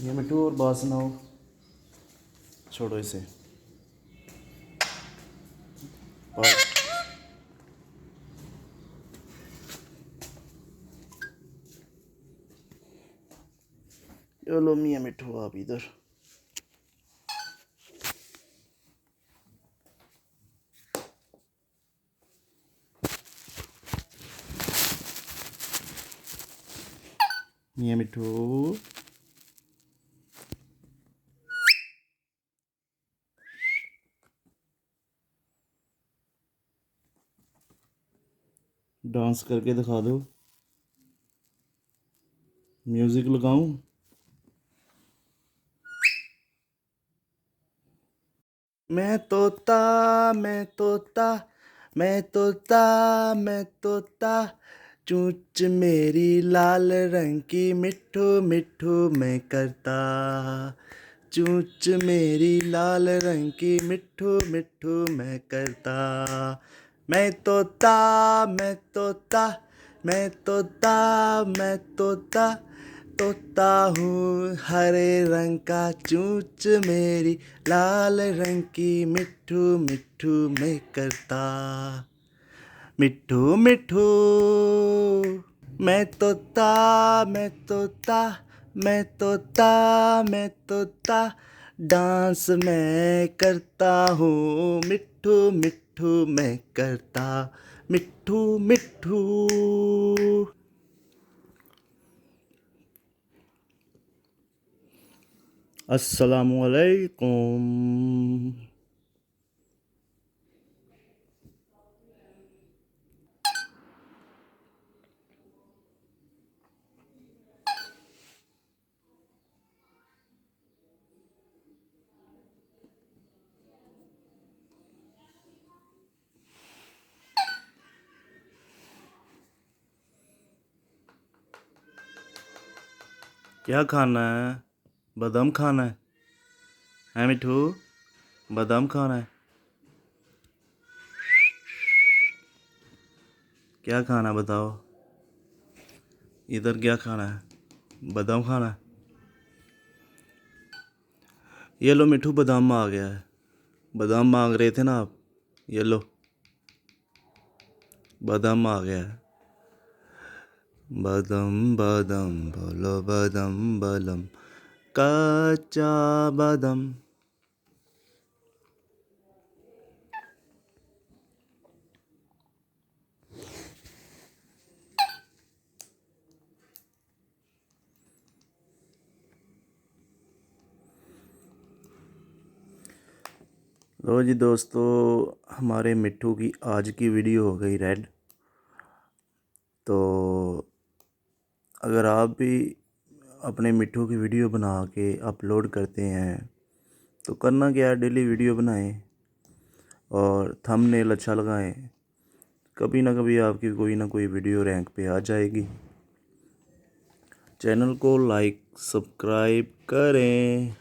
ये मिट्टू और बात सुनाओ। छोड़ो इसे। चलो मियाँ मिट्टू आप इधर। मियाँ मिट्टू डांस करके दिखा दो। म्यूजिक लगाऊं? मैं तोता मैं तोता मैं तोता मैं तोता, चूंच मेरी लाल रंग की मिट्ठू मिट्ठू मैं करता। चूंच मेरी लाल रंग की मिट्ठू मिट्ठू मैं करता। मैं तोता मैं तोता मैं तोता मैं तोता, तोता हूँ हरे रंग का, चूंच मेरी लाल रंग की मिट्ठू मिट्ठू मैं करता। मिट्ठू मिट्ठू मैं तोता मैं तोता मैं तोता मैं तोता, डांस मैं करता हूँ मिट्ठू मिट्ठू मैं करता। मिट्ठू मिट्ठू। अस्सलामुअलैकुम। क्या खाना है? बादाम खाना है मिठू? बादाम खाना है? क्या खाना है बताओ? इधर क्या खाना है? बादाम खाना है? ये लो मिठू, बादाम आ गया है। बादाम मांग रहे थे ना आप, ये लो बादाम आ गया है। बादाम बादाम बोलो बादाम बलम, कच्चा बादाम। लो जी दोस्तों, हमारे मिट्ठू की आज की वीडियो हो गई रेड। तो अगर आप भी अपने मिट्ठू की वीडियो बना के अपलोड करते हैं तो करना क्या है, डेली वीडियो बनाएं और थंबनेल अच्छा लगाएं। कभी ना कभी आपकी कोई ना कोई वीडियो रैंक पे आ जाएगी। चैनल को लाइक सब्सक्राइब करें।